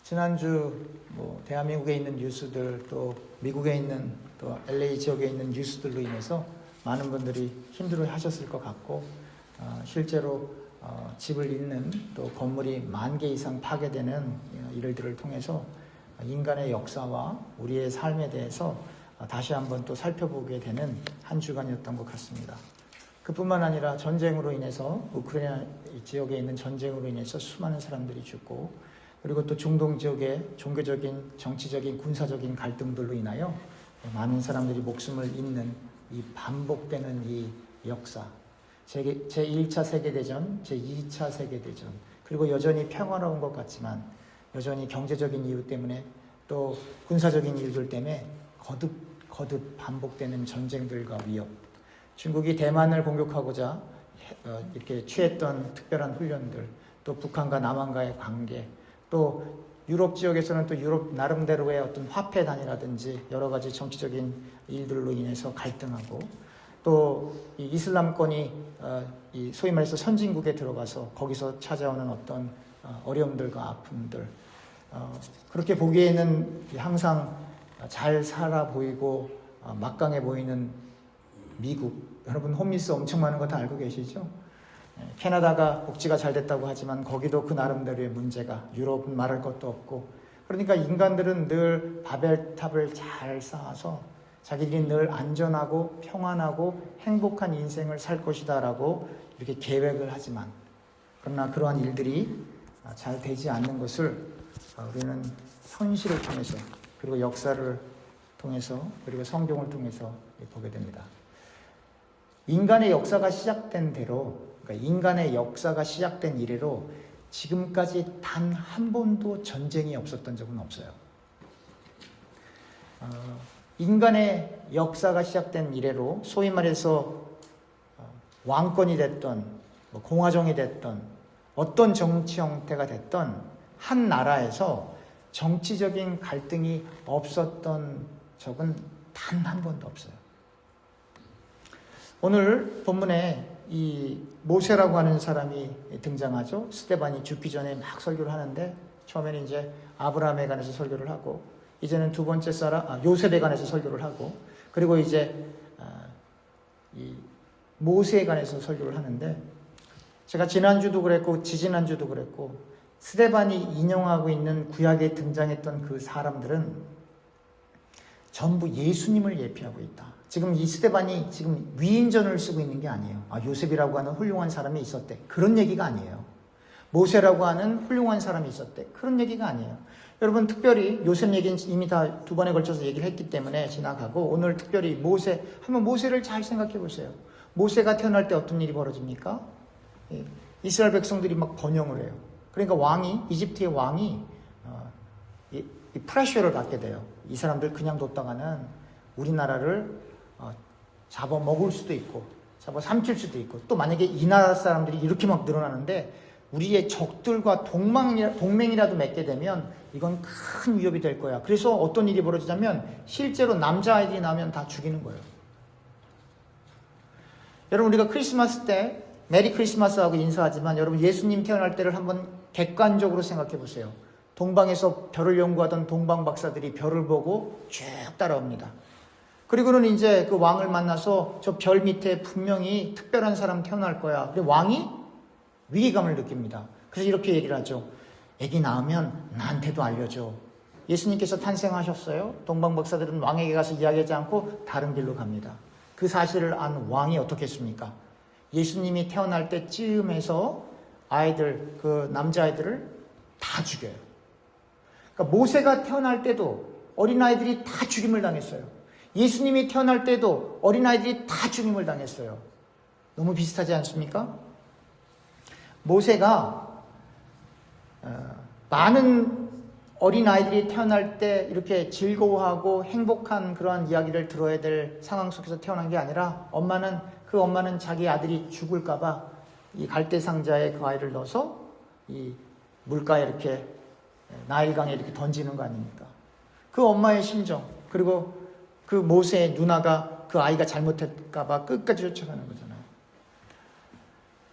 지난주 대한민국에 있는 뉴스들 또 미국에 있는 또 LA 지역에 있는 뉴스들로 인해서 많은 분들이 힘들어 하셨을 것 같고 실제로 집을 잃는 또 건물이 10,000개 이상 파괴되는 일들을 통해서 인간의 역사와 우리의 삶에 대해서 다시 한번 또 살펴보게 되는 한 주간이었던 것 같습니다. 그뿐만 아니라 전쟁으로 인해서 우크라이나 지역에 있는 전쟁으로 인해서 수많은 사람들이 죽고 그리고 또 중동 지역의 종교적인, 정치적인, 군사적인 갈등들로 인하여 많은 사람들이 목숨을 잃는 이 반복되는 이 역사, 제1차 세계대전, 제2차 세계대전, 그리고 여전히 평화로운 것 같지만 여전히 경제적인 이유 때문에 또 군사적인 이유들 때문에 거듭 반복되는 전쟁들과 위협, 중국이 대만을 공격하고자 이렇게 취했던 특별한 훈련들, 또 북한과 남한과의 관계, 또 유럽 지역에서는 또 유럽 나름대로의 어떤 화폐 단위라든지 여러 가지 정치적인 일들로 인해서 갈등하고 또 이 이슬람권이 이 소위 말해서 선진국에 들어가서 거기서 찾아오는 어떤 어려움들과 아픔들, 그렇게 보기에는 항상 잘 살아 보이고 막강해 보이는 미국, 여러분 홈리스 엄청 많은 거 다 알고 계시죠? 캐나다가 복지가 잘 됐다고 하지만 거기도 그 나름대로의 문제가, 유럽은 말할 것도 없고, 그러니까 인간들은 늘 바벨탑을 잘 쌓아서 자기들이 늘 안전하고 평안하고 행복한 인생을 살 것이다 라고 이렇게 계획을 하지만, 그러나 그러한 일들이 잘 되지 않는 것을 우리는 현실을 통해서 그리고 역사를 통해서 그리고 성경을 통해서 보게 됩니다. 인간의 역사가 시작된 대로, 그러니까 인간의 역사가 시작된 이래로 지금까지 단 한 번도 전쟁이 없었던 적은 없어요. 인간의 역사가 시작된 이래로 소위 말해서 왕권이 됐던 공화정이 됐던 어떤 정치 형태가 됐던 한 나라에서 정치적인 갈등이 없었던 적은 단 한 번도 없어요. 오늘 본문에 이 모세라고 하는 사람이 등장하죠. 스데반이 죽기 전에 막 설교를 하는데 처음에는 이제 아브라함에 관해서 설교를 하고 이제는 두 번째 사람 요셉에 관해서 설교를 하고 그리고 이제 이 모세에 관해서 설교를 하는데 제가 지난주도 그랬고 지지난주도 그랬고 스데반이 인용하고 있는 구약에 등장했던 그 사람들은 전부 예수님을 예표하고 있다. 지금 이 스데반이 지금 위인전을 쓰고 있는 게 아니에요. 요셉이라고 하는 훌륭한 사람이 있었대. 그런 얘기가 아니에요. 모세라고 하는 훌륭한 사람이 있었대. 그런 얘기가 아니에요. 여러분 특별히 요셉 얘기는 이미 다 두 번에 걸쳐서 얘기를 했기 때문에 지나가고 오늘 특별히 모세, 한번 모세를 잘 생각해 보세요. 모세가 태어날 때 어떤 일이 벌어집니까? 이스라엘 백성들이 막 번영을 해요. 그러니까 이집트의 왕이 이 프레셔를 받게 돼요. 이 사람들 그냥 뒀다가는 우리나라를 잡아먹을 수도 있고 잡아 삼킬 수도 있고 또 만약에 이 나라 사람들이 이렇게 막 늘어나는데 우리의 적들과 동맹이라도 맺게 되면 이건 큰 위협이 될 거야. 그래서 어떤 일이 벌어지냐면 실제로 남자아이들이 나오면 다 죽이는 거예요. 여러분 우리가 크리스마스 때 메리 크리스마스하고 인사하지만 여러분 예수님 태어날 때를 한번 객관적으로 생각해 보세요. 동방에서 별을 연구하던 동방 박사들이 별을 보고 쭉 따라옵니다. 그리고는 이제 그 왕을 만나서 저 별 밑에 분명히 특별한 사람 태어날 거야. 근데 왕이 위기감을 느낍니다. 그래서 이렇게 얘기를 하죠. 애기 낳으면 나한테도 알려줘. 예수님께서 탄생하셨어요. 동방 박사들은 왕에게 가서 이야기하지 않고 다른 길로 갑니다. 그 사실을 안 왕이 어떻게 했습니까? 예수님이 태어날 때쯤에서 아이들, 그 남자아이들을 다 죽여요. 그러니까 모세가 태어날 때도 어린아이들이 다 죽임을 당했어요. 예수님이 태어날 때도 어린아이들이 다 죽임을 당했어요. 너무 비슷하지 않습니까? 모세가 많은 어린아이들이 태어날 때 이렇게 즐거워하고 행복한 그러한 이야기를 들어야 될 상황 속에서 태어난 게 아니라 그 엄마는 자기 아들이 죽을까봐 이 갈대 상자에 그 아이를 넣어서 이 물가에 이렇게 나일강에 이렇게 던지는 거 아닙니까? 그 엄마의 심정, 그리고 그 모세의 누나가 그 아이가 잘못했까봐 끝까지 쫓아가는 거잖아요.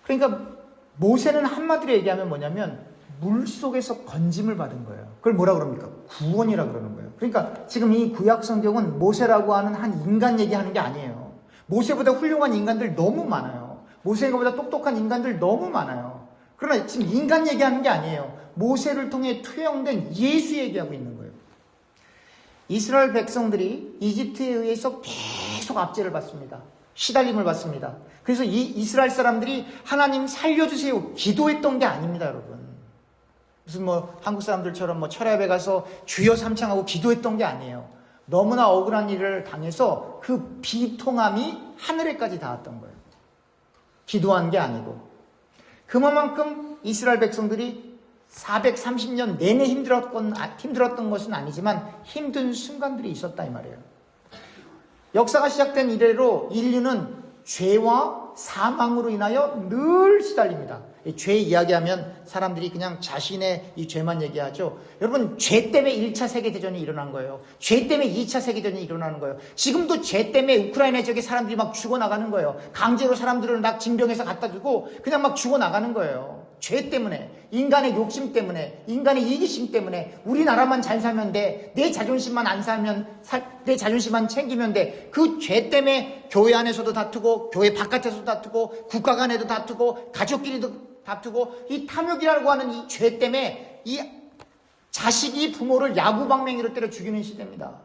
그러니까 모세는 한마디로 얘기하면 뭐냐면 물 속에서 건짐을 받은 거예요. 그걸 뭐라 그럽니까? 구원이라 그러는 거예요. 그러니까 지금 이 구약 성경은 모세라고 하는 한 인간 얘기하는 게 아니에요. 모세보다 훌륭한 인간들 너무 많아요. 모세보다 똑똑한 인간들 너무 많아요. 그러나 지금 인간 얘기하는 게 아니에요. 모세를 통해 투영된 예수 얘기하고 있는 거예요. 이스라엘 백성들이 이집트에 의해서 계속 압제를 받습니다. 시달림을 받습니다. 그래서 이 이스라엘 사람들이 하나님 살려주세요 기도했던 게 아닙니다, 여러분. 무슨 한국 사람들처럼 철야에 가서 주여 삼창하고 기도했던 게 아니에요. 너무나 억울한 일을 당해서 그 비통함이 하늘에까지 닿았던 거예요. 기도한 게 아니고. 그만큼 이스라엘 백성들이 430년 내내 힘들었던 것은 아니지만 힘든 순간들이 있었다 이 말이에요. 역사가 시작된 이래로 인류는 죄와 사망으로 인하여 늘 시달립니다. 죄 이야기하면 사람들이 그냥 자신의 이 죄만 얘기하죠. 여러분, 죄 때문에 1차 세계대전이 일어난 거예요. 죄 때문에 2차 세계대전이 일어나는 거예요. 지금도 죄 때문에 우크라이나 지역에 사람들이 막 죽어나가는 거예요. 강제로 사람들을 막 징병해서 갖다 주고 그냥 막 죽어나가는 거예요. 죄 때문에, 인간의 욕심 때문에, 인간의 이기심 때문에 우리나라만 잘 살면 돼. 내 자존심만 안 살면, 내 자존심만 챙기면 돼. 그 죄 때문에 교회 안에서도 다투고, 교회 바깥에서도 다투고, 국가 간에도 다투고, 가족끼리도 다투고, 이 탐욕이라고 하는 이 죄 때문에 이 자식이 부모를 야구방맹이로 때려 죽이는 시대입니다.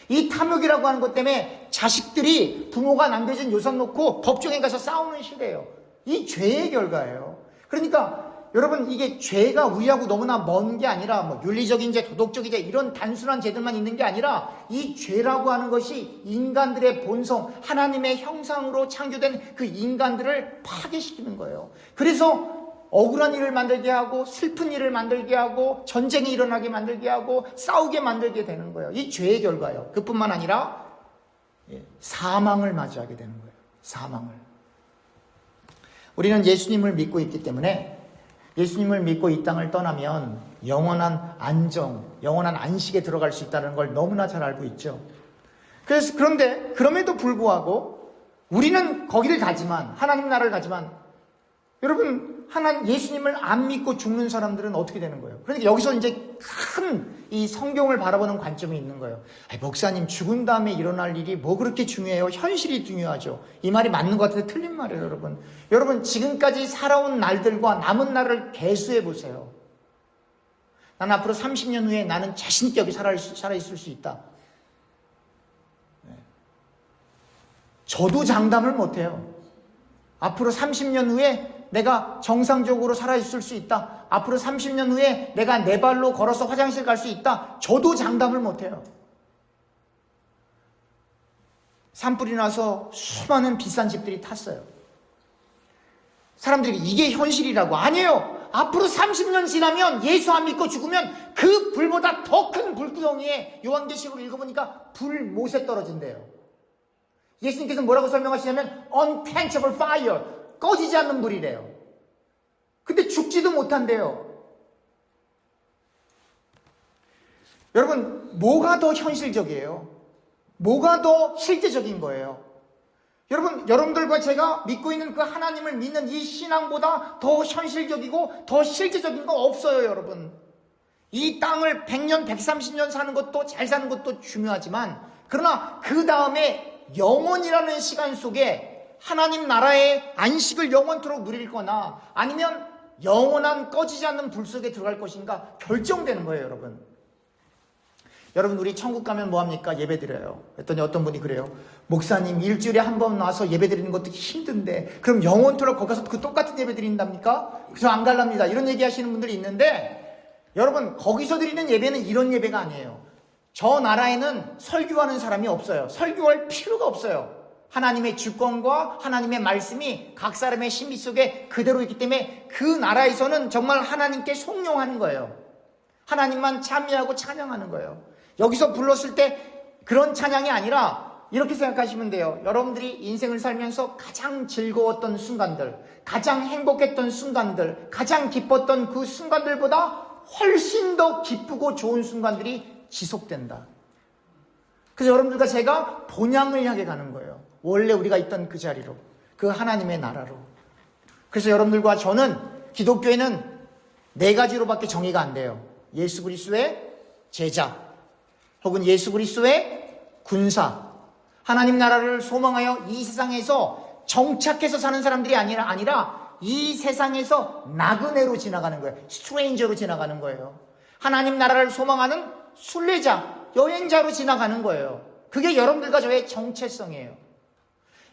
이 탐욕이라고 하는 것 때문에 자식들이 부모가 남겨진 유산 놓고 법정에 가서 싸우는 시대예요. 이 죄의 결과예요. 그러니까 여러분, 이게 죄가 우리하고 너무나 먼 게 아니라 윤리적인 죄, 도덕적인 죄 이런 단순한 죄들만 있는 게 아니라 이 죄라고 하는 것이 인간들의 본성, 하나님의 형상으로 창조된 그 인간들을 파괴시키는 거예요. 그래서 억울한 일을 만들게 하고 슬픈 일을 만들게 하고 전쟁이 일어나게 만들게 하고 싸우게 만들게 되는 거예요. 이 죄의 결과예요. 그뿐만 아니라 사망을 맞이하게 되는 거예요. 사망을. 우리는 예수님을 믿고 있기 때문에 예수님을 믿고 이 땅을 떠나면 영원한 안정, 영원한 안식에 들어갈 수 있다는 걸 너무나 잘 알고 있죠. 그런데 그럼에도 불구하고 우리는 거기를 가지만, 하나님 나라를 가지만, 여러분, 예수님을 안 믿고 죽는 사람들은 어떻게 되는 거예요? 그러니까 여기서 이제 큰 이 성경을 바라보는 관점이 있는 거예요. 목사님, 죽은 다음에 일어날 일이 뭐 그렇게 중요해요? 현실이 중요하죠. 이 말이 맞는 것 같은데 틀린 말이에요, 여러분. 여러분, 지금까지 살아온 날들과 남은 날을 계수해 보세요. 나는 앞으로 30년 후에 나는 자신있게 여기 살아있을 수 있다. 저도 장담을 못해요. 앞으로 30년 후에 내가 정상적으로 살아있을 수 있다. 앞으로 30년 후에 내가 내 발로 걸어서 화장실 갈 수 있다. 저도 장담을 못해요. 산불이 나서 수많은 비싼 집들이 탔어요. 사람들이 이게 현실이라고. 아니에요. 앞으로 30년 지나면 예수 안 믿고 죽으면 그 불보다 더 큰 불구덩이에, 요한계시록을 읽어보니까 불못에 떨어진대요. 예수님께서 뭐라고 설명하시냐면 unquenchable fire, 꺼지지 않는 불이래요. 근데 죽지도 못한대요. 여러분, 뭐가 더 현실적이에요? 뭐가 더 실제적인 거예요? 여러분들과 제가 믿고 있는 그 하나님을 믿는 이 신앙보다 더 현실적이고 더 실제적인 거 없어요, 여러분. 이 땅을 100년, 130년 사는 것도, 잘 사는 것도 중요하지만, 그러나 그 다음에 영원이라는 시간 속에 하나님 나라의 안식을 영원토록 누릴 거나 아니면 영원한 꺼지지 않는 불 속에 들어갈 것인가 결정되는 거예요, 여러분. 여러분, 우리 천국 가면 뭐합니까? 예배 드려요. 그랬더니 어떤 분이 그래요. 목사님, 일주일에 한 번 와서 예배 드리는 것도 힘든데 그럼 영원토록 거기 가서 그 똑같은 예배 드린답니까? 그래서 안 갈랍니다. 이런 얘기 하시는 분들이 있는데, 여러분, 거기서 드리는 예배는 이런 예배가 아니에요. 저 나라에는 설교하는 사람이 없어요. 설교할 필요가 없어요. 하나님의 주권과 하나님의 말씀이 각 사람의 심리 속에 그대로 있기 때문에 그 나라에서는 정말 하나님께 송영하는 거예요. 하나님만 찬미하고 찬양하는 거예요. 여기서 불렀을 때 그런 찬양이 아니라 이렇게 생각하시면 돼요. 여러분들이 인생을 살면서 가장 즐거웠던 순간들, 가장 행복했던 순간들, 가장 기뻤던 그 순간들보다 훨씬 더 기쁘고 좋은 순간들이 지속된다. 그래서 여러분들과 제가 본향을 향해 가는 거예요. 원래 우리가 있던 그 자리로, 그 하나님의 나라로. 그래서 여러분들과 저는, 기독교에는 네 가지로밖에 정의가 안 돼요. 예수 그리스도의 제자, 혹은 예수 그리스도의 군사, 하나님 나라를 소망하여 이 세상에서 정착해서 사는 사람들이 아니라 이 세상에서 나그네로 지나가는 거예요. 스트레인저로 지나가는 거예요. 하나님 나라를 소망하는 순례자, 여행자로 지나가는 거예요. 그게 여러분들과 저의 정체성이에요.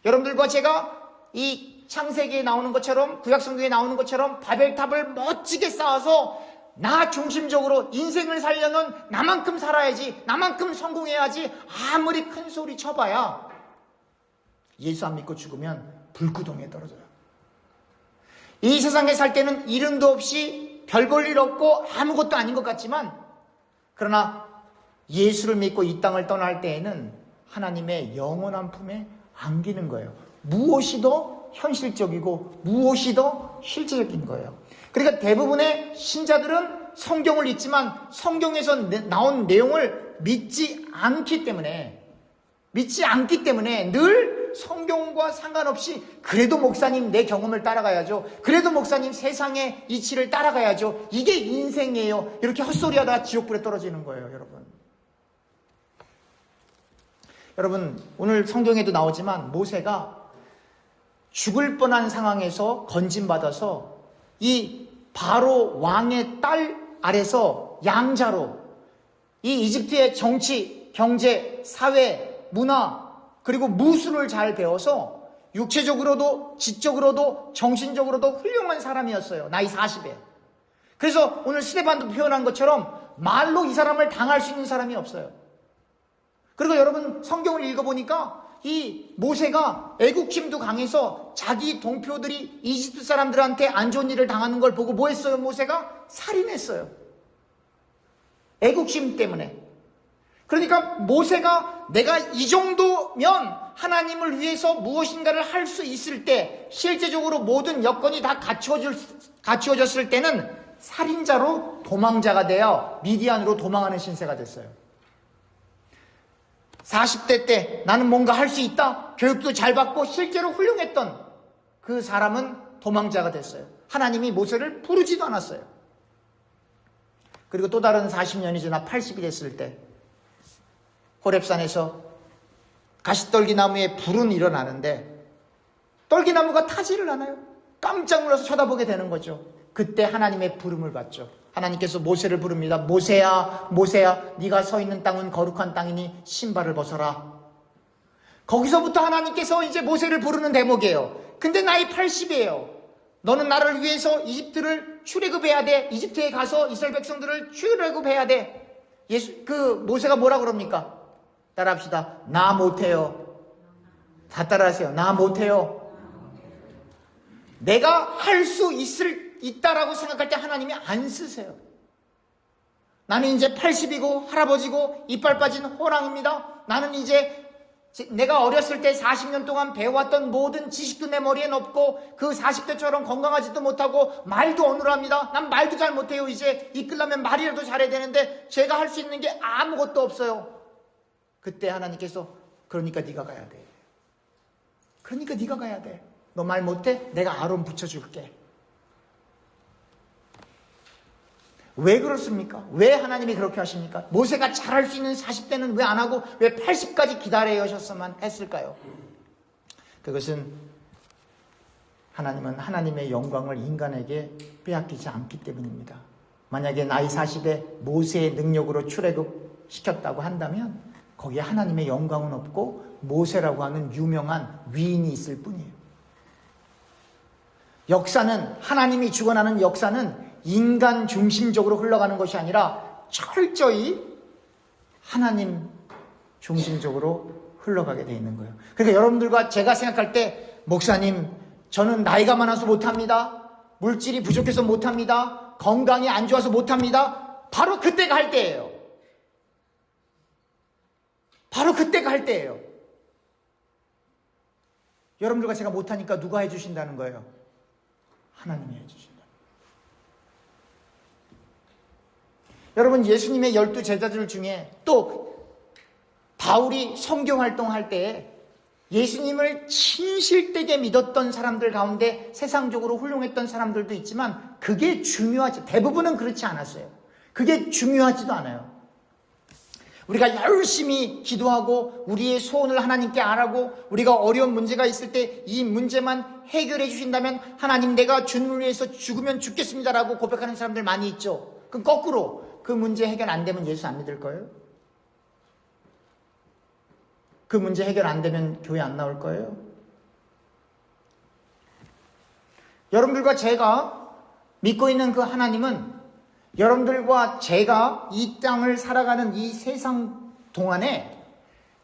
여러분들과 제가 이 창세기에 나오는 것처럼, 구약성경에 나오는 것처럼 바벨탑을 멋지게 쌓아서 나 중심적으로 인생을 살려는 나만큼 살아야지, 나만큼 성공해야지 아무리 큰 소리 쳐봐야 예수 안 믿고 죽으면 불구덩이에 떨어져요. 이 세상에 살 때는 이름도 없이 별 볼 일 없고 아무것도 아닌 것 같지만, 그러나 예수를 믿고 이 땅을 떠날 때에는 하나님의 영원한 품에 안기는 거예요. 무엇이 더 현실적이고 무엇이 더 실제적인 거예요. 그러니까 대부분의 신자들은 성경을 읽지만 성경에서 나온 내용을 믿지 않기 때문에 늘 성경과 상관없이 그래도 목사님 내 경험을 따라가야죠, 그래도 목사님 세상의 이치를 따라가야죠, 이게 인생이에요, 이렇게 헛소리하다가 지옥불에 떨어지는 거예요. 여러분 오늘 성경에도 나오지만 모세가 죽을 뻔한 상황에서 건진받아서 이 바로 왕의 딸 아래서 양자로 이 이집트의 정치, 경제, 사회, 문화, 그리고 무술을 잘 배워서 육체적으로도 지적으로도 정신적으로도 훌륭한 사람이었어요. 나이 40에. 그래서 오늘 스데반도 표현한 것처럼 말로 이 사람을 당할 수 있는 사람이 없어요. 그리고 여러분 성경을 읽어보니까 이 모세가 애국심도 강해서 자기 동표들이 이집트 사람들한테 안 좋은 일을 당하는 걸 보고 뭐 했어요? 모세가 살인했어요. 애국심 때문에. 그러니까 모세가 내가 이 정도면 하나님을 위해서 무엇인가를 할 수 있을 때, 실제적으로 모든 여건이 다 갖추어졌을 때는 살인자로 도망자가 되어 미디안으로 도망하는 신세가 됐어요. 40대 때 나는 뭔가 할 수 있다, 교육도 잘 받고 실제로 훌륭했던 그 사람은 도망자가 됐어요. 하나님이 모세를 부르지도 않았어요. 그리고 또 다른 40년이 지나 80이 됐을 때 호렙산에서 가시떨기나무에 불은 일어나는데 떨기나무가 타지를 않아요. 깜짝 놀라서 쳐다보게 되는 거죠. 그때 하나님의 부름을 받죠. 하나님께서 모세를 부릅니다. 모세야, 모세야, 네가 서 있는 땅은 거룩한 땅이니 신발을 벗어라. 거기서부터 하나님께서 이제 모세를 부르는 대목이에요. 근데 나이 80이에요. 너는 나를 위해서 이집트를 출애굽해야 돼. 이집트에 가서 이스라엘 백성들을 출애굽해야 돼. 모세가 뭐라 그럽니까? 따라합시다. 나 못해요. 다 따라하세요. 나 못해요. 내가 할 수 있다라고 생각할 때 하나님이 안 쓰세요. 나는 이제 80이고 할아버지고 이빨 빠진 호랑입니다. 나는 이제 내가 어렸을 때 40년 동안 배워왔던 모든 지식도 내 머리엔 없고 그 40대처럼 건강하지도 못하고 말도 어눌합니다. 난 말도 잘 못해요. 이제 이끌려면 말이라도 잘해야 되는데 제가 할 수 있는 게 아무것도 없어요. 그때 하나님께서 그러니까 네가 가야 돼. 그러니까 네가 가야 돼. 너 말 못해? 내가 아론 붙여줄게. 왜 그렇습니까? 왜 하나님이 그렇게 하십니까? 모세가 잘할 수 있는 40대는 왜 안 하고 왜 80까지 기다려 하셨으면 했을까요? 그것은 하나님은 하나님의 영광을 인간에게 빼앗기지 않기 때문입니다. 만약에 나이 40에 모세의 능력으로 출애굽시켰다고 한다면 거기에 하나님의 영광은 없고 모세라고 하는 유명한 위인이 있을 뿐이에요. 역사는, 하나님이 주관하는 역사는 인간 중심적으로 흘러가는 것이 아니라 철저히 하나님 중심적으로 흘러가게 되어 있는 거예요. 그러니까 여러분들과 제가 생각할 때, 목사님, 저는 나이가 많아서 못합니다. 물질이 부족해서 못합니다. 건강이 안 좋아서 못합니다. 바로 그때가 할 때예요. 바로 그때가 할 때예요. 여러분들과 제가 못하니까 누가 해주신다는 거예요? 하나님이 해주신다. 여러분, 예수님의 12 제자들 중에 또 바울이 성경 활동할 때 예수님을 진실되게 믿었던 사람들 가운데 세상적으로 훌륭했던 사람들도 있지만 그게 중요하지, 대부분은 그렇지 않았어요. 그게 중요하지도 않아요. 우리가 열심히 기도하고 우리의 소원을 하나님께 아뢰고 우리가 어려운 문제가 있을 때 이 문제만 해결해 주신다면 하나님 내가 주님을 위해서 죽으면 죽겠습니다라고 고백하는 사람들 많이 있죠. 그럼 거꾸로 그 문제 해결 안 되면 예수 안 믿을 거예요? 그 문제 해결 안 되면 교회 안 나올 거예요? 여러분들과 제가 믿고 있는 그 하나님은 여러분들과 제가 이 땅을 살아가는 이 세상 동안에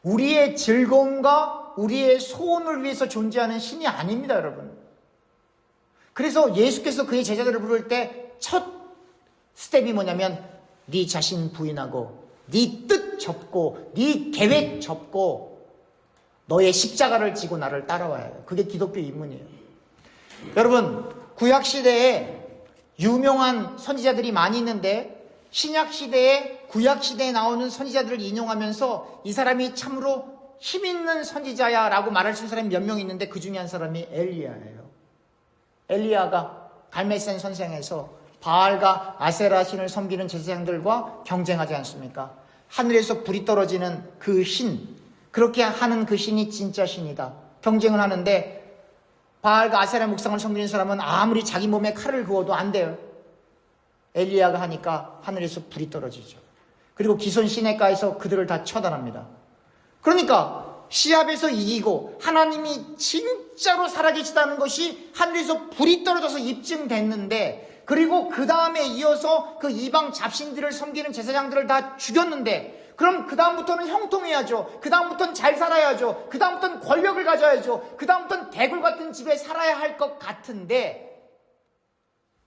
우리의 즐거움과 우리의 소원을 위해서 존재하는 신이 아닙니다, 여러분. 그래서 예수께서 그의 제자들을 부를 때 첫 스텝이 뭐냐면 네 자신 부인하고 네 뜻 접고 네 계획 접고 너의 십자가를 지고 나를 따라와야 해요. 그게 기독교 입문이에요. 여러분, 구약시대에 유명한 선지자들이 많이 있는데 신약시대에 구약시대에 나오는 선지자들을 인용하면서 이 사람이 참으로 힘있는 선지자야 라고 말할 수 있는 사람이 몇 명 있는데 그 중에 한 사람이 엘리야예요. 엘리야가 갈멜산 선생에서 바알과 아세라 신을 섬기는 제사장들과 경쟁하지 않습니까? 하늘에서 불이 떨어지는 그 신, 그렇게 하는 그 신이 진짜 신이다. 경쟁을 하는데 바알과 아세라 목상을 섬기는 사람은 아무리 자기 몸에 칼을 그어도 안 돼요. 엘리야가 하니까 하늘에서 불이 떨어지죠. 그리고 기손 시내가에서 그들을 다 처단합니다. 그러니까 시합에서 이기고 하나님이 진짜로 살아계시다는 것이 하늘에서 불이 떨어져서 입증됐는데, 그리고 그 다음에 이어서 그 이방 잡신들을 섬기는 제사장들을 다 죽였는데, 그럼 그 다음부터는 형통해야죠. 그 다음부터는 잘 살아야죠. 그 다음부터는 권력을 가져야죠. 그 다음부터는 대굴 같은 집에 살아야 할 것 같은데,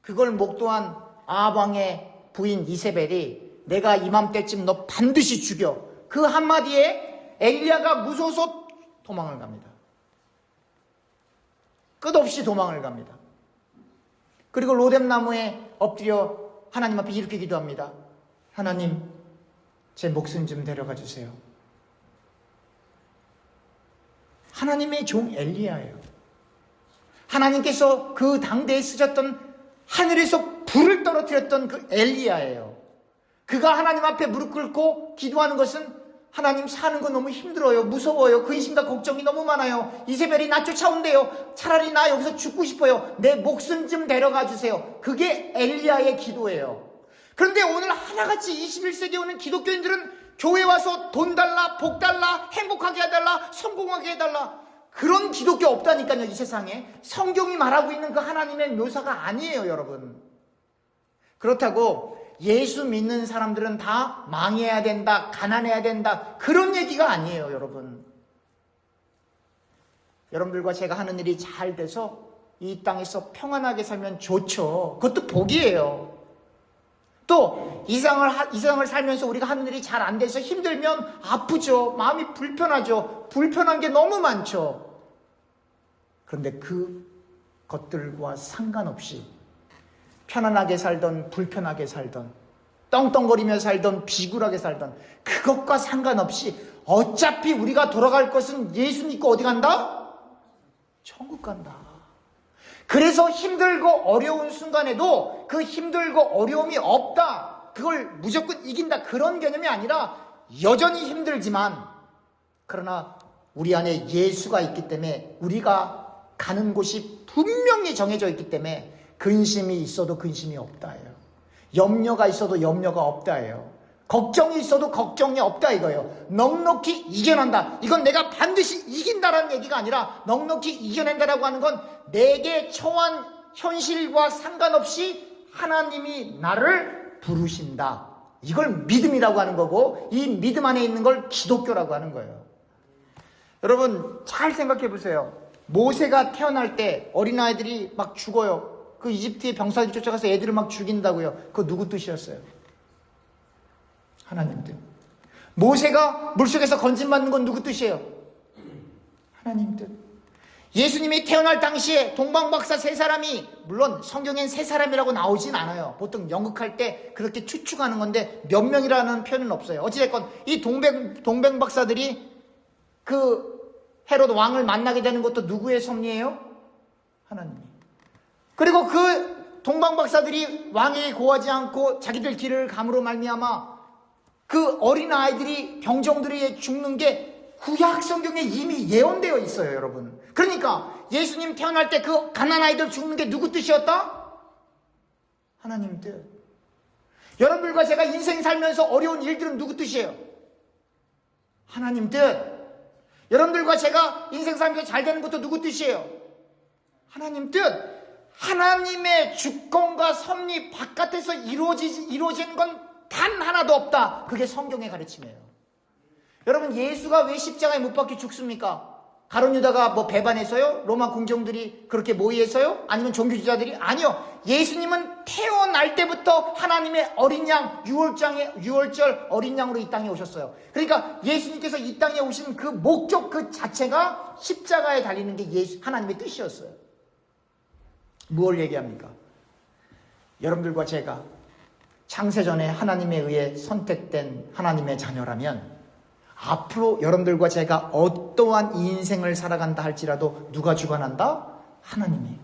그걸 목도한 아합왕의 부인 이세벨이 내가 이맘때쯤 너 반드시 죽여, 그 한마디에 엘리야가 무서워서 도망을 갑니다. 끝없이 도망을 갑니다. 그리고 로뎀나무에 엎드려 하나님 앞에 이렇게 기도합니다. 하나님, 제 목숨 좀 데려가 주세요. 하나님의 종 엘리야예요. 하나님께서 그 당대에 쓰셨던 하늘에서 불을 떨어뜨렸던 그 엘리야예요. 그가 하나님 앞에 무릎 꿇고 기도하는 것은 하나님, 사는 거 너무 힘들어요. 무서워요. 근심과 걱정이 너무 많아요. 이세벨이 나 쫓아온대요. 차라리 나 여기서 죽고 싶어요. 내 목숨 좀 데려가 주세요. 그게 엘리야의 기도예요. 그런데 오늘 하나같이 21세기에 오는 기독교인들은 교회 와서 돈 달라, 복 달라, 행복하게 해달라, 성공하게 해달라. 그런 기독교 없다니까요, 이 세상에. 성경이 말하고 있는 그 하나님의 묘사가 아니에요, 여러분. 그렇다고 예수 믿는 사람들은 다 망해야 된다, 가난해야 된다, 그런 얘기가 아니에요, 여러분. 여러분들과 제가 하는 일이 잘 돼서 이 땅에서 평안하게 살면 좋죠. 그것도 복이에요. 또 이 세상을 살면서 우리가 하는 일이 잘 안 돼서 힘들면 아프죠. 마음이 불편하죠. 불편한 게 너무 많죠. 그런데 그 것들과 상관없이 편안하게 살던 불편하게 살던 떵떵거리며 살던 비굴하게 살던 그것과 상관없이 어차피 우리가 돌아갈 것은 예수 믿고 어디 간다? 천국 간다. 그래서 힘들고 어려운 순간에도 그 힘들고 어려움이 없다, 그걸 무조건 이긴다, 그런 개념이 아니라 여전히 힘들지만 그러나 우리 안에 예수가 있기 때문에 우리가 가는 곳이 분명히 정해져 있기 때문에 근심이 있어도 근심이 없다예요. 염려가 있어도 염려가 없다예요. 걱정이 있어도 걱정이 없다 이거예요. 넉넉히 이겨낸다. 이건 내가 반드시 이긴다라는 얘기가 아니라 넉넉히 이겨낸다라고 하는 건 내게 처한 현실과 상관없이 하나님이 나를 부르신다. 이걸 믿음이라고 하는 거고, 이 믿음 안에 있는 걸 기독교라고 하는 거예요. 여러분 잘 생각해 보세요. 모세가 태어날 때 어린아이들이 막 죽어요. 그 이집트의 병사들이 쫓아가서 애들을 막 죽인다고요. 그거 누구 뜻이었어요? 하나님 뜻. 모세가 물속에서 건진받는 건 누구 뜻이에요? 하나님 뜻. 예수님이 태어날 당시에 동방박사 세 사람이, 물론 성경엔 세 사람이라고 나오진 않아요. 보통 연극할 때 그렇게 추측하는 건데 몇 명이라는 표현은 없어요. 어찌됐건 이 동백박사들이 그 헤롯 왕을 만나게 되는 것도 누구의 섭리예요? 하나님이. 그리고 그 동방박사들이 왕에게 고하지 않고 자기들 길을 감으로 말미암아 그 어린 아이들이 병정들이 죽는 게 구약 성경에 이미 예언되어 있어요, 여러분. 그러니까 예수님 태어날 때 그 가난 아이들 죽는 게 누구 뜻이었다? 하나님 뜻. 여러분들과 제가 인생 살면서 어려운 일들은 누구 뜻이에요? 하나님 뜻. 여러분들과 제가 인생 살면서 잘 되는 것도 누구 뜻이에요? 하나님 뜻. 하나님의 주권과 섭리 바깥에서 이루어진 건 단 하나도 없다. 그게 성경의 가르침이에요. 여러분, 예수가 왜 십자가에 못 박혀 죽습니까? 가룟 유다가 뭐 배반해서요? 로마 궁정들이 그렇게 모의해서요? 아니면 종교주자들이? 아니요. 예수님은 태어날 때부터 하나님의 어린 양, 유월절 어린 양으로 이 땅에 오셨어요. 그러니까 예수님께서 이 땅에 오신 그 목적 그 자체가 십자가에 달리는 게 하나님의 뜻이었어요. 무엇을 얘기합니까? 여러분들과 제가 창세전에 하나님에 의해 선택된 하나님의 자녀라면 앞으로 여러분들과 제가 어떠한 인생을 살아간다 할지라도 누가 주관한다? 하나님이.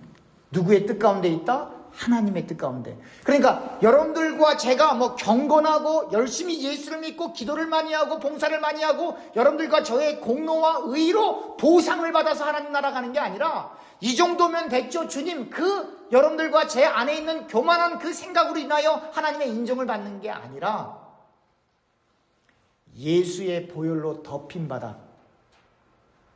누구의 뜻 가운데 있다? 하나님의 뜻 가운데. 그러니까 여러분들과 제가 뭐 경건하고 열심히 예수를 믿고 기도를 많이 하고 봉사를 많이 하고 여러분들과 저의 공로와 의로 보상을 받아서 하나님 나라 가는 게 아니라 이 정도면 됐죠. 주님, 그 여러분들과 제 안에 있는 교만한 그 생각으로 인하여 하나님의 인정을 받는 게 아니라 예수의 보혈로 덮인 바다,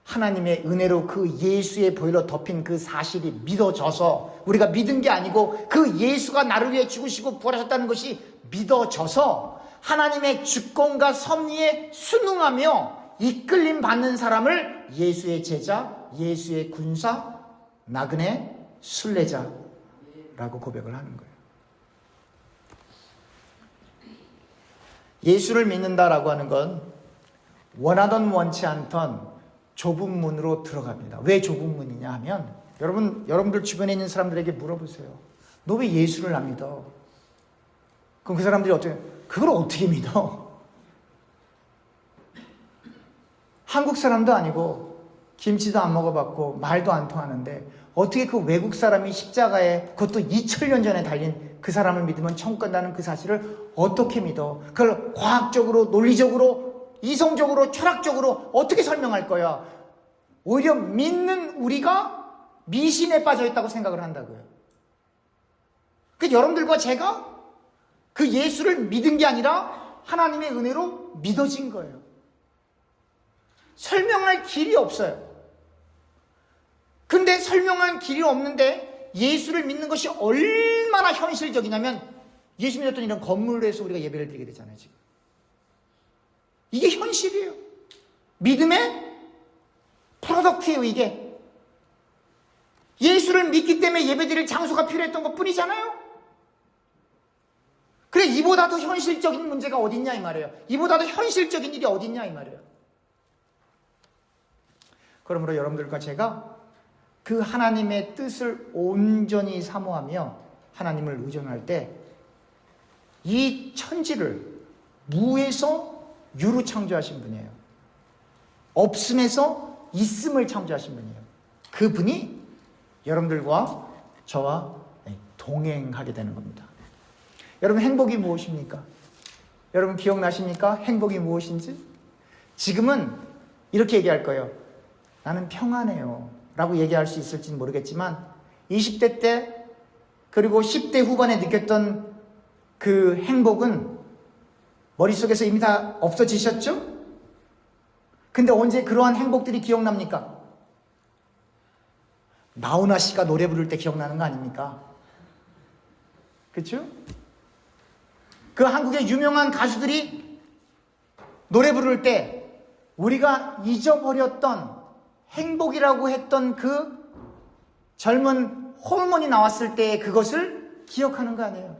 하나님의 은혜로 그 예수의 보혈로 덮인 그 사실이 믿어져서, 우리가 믿은 게 아니고 그 예수가 나를 위해 죽으시고 부활하셨다는 것이 믿어져서 하나님의 주권과 섭리에 순응하며 이끌림 받는 사람을 예수의 제자, 예수의 군사, 나그네, 순례자라고 고백을 하는 거예요. 예수를 믿는다라고 하는 건 원하던 원치 않던 좁은 문으로 들어갑니다. 왜 좁은 문이냐 하면 여러분들 주변에 있는 사람들에게 물어보세요. 너 왜 예수를 안 믿어? 그럼 그 사람들이 그걸 어떻게 믿어? 한국 사람도 아니고 김치도 안 먹어봤고 말도 안 통하는데 어떻게 그 외국 사람이 십자가에 그것도 2000년 전에 달린 그 사람을 믿으면 천국 간다는 그 사실을 어떻게 믿어? 그걸 과학적으로, 논리적으로, 이성적으로, 철학적으로 어떻게 설명할 거야? 오히려 믿는 우리가 미신에 빠져 있다고 생각을 한다고요. 그 여러분들과 제가 그 예수를 믿은 게 아니라 하나님의 은혜로 믿어진 거예요. 설명할 길이 없어요. 근데 설명할 길이 없는데 예수를 믿는 것이 얼마나 현실적이냐면 예수 믿었던 이런 건물에서 우리가 예배를 드리게 되잖아요, 지금. 이게 현실이에요. 믿음의 프로덕트예요, 이게. 예수를 믿기 때문에 예배드릴 장소가 필요했던 것 뿐이잖아요. 그래, 이보다 더 현실적인 문제가 어딨냐 이 말이에요. 이보다 더 현실적인 일이 어딨냐 이 말이에요. 그러므로 여러분들과 제가 그 하나님의 뜻을 온전히 사모하며 하나님을 의존할 때 이 천지를 무에서 유로 창조하신 분이에요. 없음에서 있음을 창조하신 분이에요. 그분이 여러분들과 저와 동행하게 되는 겁니다. 여러분, 행복이 무엇입니까? 여러분 기억나십니까? 행복이 무엇인지? 지금은 이렇게 얘기할 거예요. 나는 평안해요 라고 얘기할 수 있을지는 모르겠지만 20대 때 그리고 10대 후반에 느꼈던 그 행복은 머릿속에서 이미 다 없어지셨죠? 근데 언제 그러한 행복들이 기억납니까? 나훈아 씨가 노래 부를 때 기억나는 거 아닙니까? 그렇죠? 그 한국의 유명한 가수들이 노래 부를 때 우리가 잊어버렸던 행복이라고 했던 그 젊은 호르몬이 나왔을 때 그것을 기억하는 거 아니에요.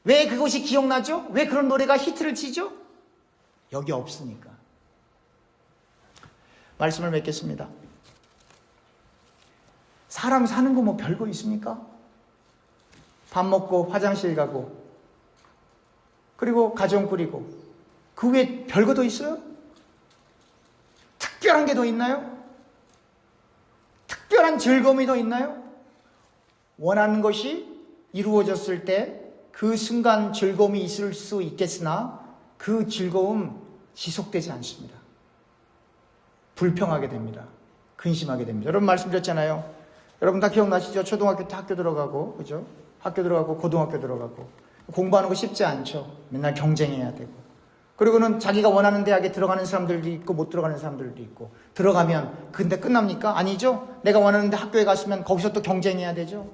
왜 그것이 기억나죠? 왜 그런 노래가 히트를 치죠? 여기 없으니까. 말씀을 맺겠습니다. 사람 사는 거 뭐 별거 있습니까? 밥 먹고 화장실 가고 그리고 가정 꾸리고 그 외에 별거 더 있어요? 특별한 게 더 있나요? 특별한 즐거움이 더 있나요? 원하는 것이 이루어졌을 때 그 순간 즐거움이 있을 수 있겠으나 그 즐거움 지속되지 않습니다. 불평하게 됩니다. 근심하게 됩니다. 여러분 말씀드렸잖아요. 여러분 다 기억나시죠? 초등학교 때 학교 들어가고, 그죠? 학교 들어가고, 고등학교 들어가고. 공부하는 거 쉽지 않죠. 맨날 경쟁해야 되고. 그리고는 자기가 원하는 대학에 들어가는 사람들도 있고, 못 들어가는 사람들도 있고. 들어가면, 근데 끝납니까? 아니죠. 내가 원하는 학교에 갔으면 거기서 또 경쟁해야 되죠.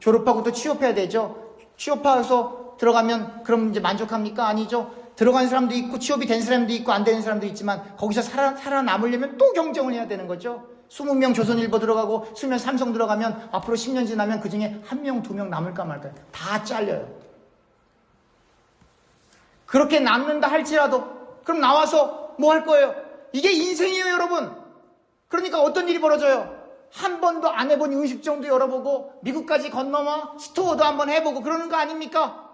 졸업하고 또 취업해야 되죠. 취업해서 들어가면 그럼 이제 만족합니까? 아니죠. 들어간 사람도 있고 취업이 된 사람도 있고 안 되는 사람도 있지만 거기서 살아남으려면 또 경쟁을 해야 되는 거죠. 20명 조선일보 들어가고 20명 삼성 들어가면 앞으로 10년 지나면 그중에 1명, 2명 남을까 말까요? 다 잘려요. 그렇게 남는다 할지라도 그럼 나와서 뭐 할 거예요? 이게 인생이에요, 여러분. 그러니까 어떤 일이 벌어져요? 한 번도 안 해본 음식점도 열어보고 미국까지 건너와 스토어도 한번 해보고 그러는 거 아닙니까?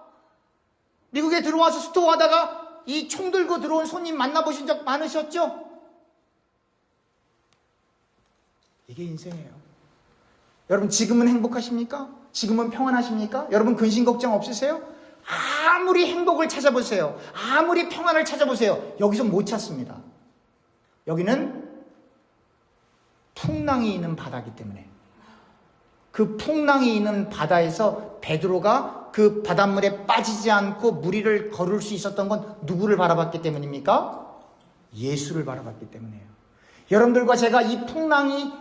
미국에 들어와서 스토어 하다가 이 총 들고 들어온 손님 만나보신 적 많으셨죠? 이게 인생이에요. 여러분 지금은 행복하십니까? 지금은 평안하십니까? 여러분 근심 걱정 없으세요? 아무리 행복을 찾아보세요. 아무리 평안을 찾아보세요. 여기서 못 찾습니다. 여기는 풍랑이 있는 바다이기 때문에 그 풍랑이 있는 바다에서 베드로가 그 바닷물에 빠지지 않고 물 위를 걸을 수 있었던 건 누구를 바라봤기 때문입니까? 예수를 바라봤기 때문이에요. 여러분들과 제가 이 풍랑이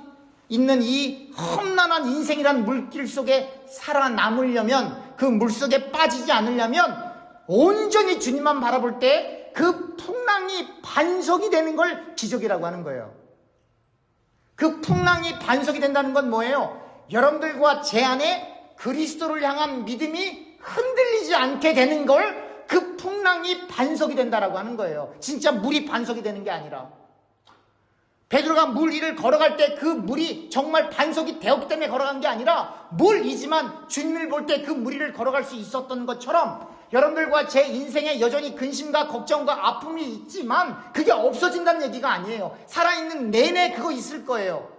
있는 이 험난한 인생이라는 물길 속에 살아남으려면 그 물속에 빠지지 않으려면 온전히 주님만 바라볼 때 그 풍랑이 반석이 되는 걸 기적이라고 하는 거예요. 그 풍랑이 반석이 된다는 건 뭐예요? 여러분들과 제 안에 그리스도를 향한 믿음이 흔들리지 않게 되는 걸 그 풍랑이 반석이 된다라고 하는 거예요. 진짜 물이 반석이 되는 게 아니라 베드로가 물 위를 걸어갈 때 그 물이 정말 반석이 되었기 때문에 걸어간 게 아니라 물이지만 주님을 볼 때 그 물 위를 걸어갈 수 있었던 것처럼 여러분들과 제 인생에 여전히 근심과 걱정과 아픔이 있지만 그게 없어진다는 얘기가 아니에요. 살아있는 내내 그거 있을 거예요.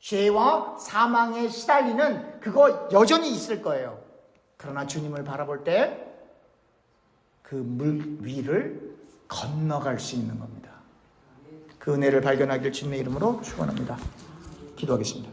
죄와 사망에 시달리는 그거 여전히 있을 거예요. 그러나 주님을 바라볼 때 그 물 위를 건너갈 수 있는 겁니다. 그 은혜를 발견하길 주님의 이름으로 축원합니다. 기도하겠습니다.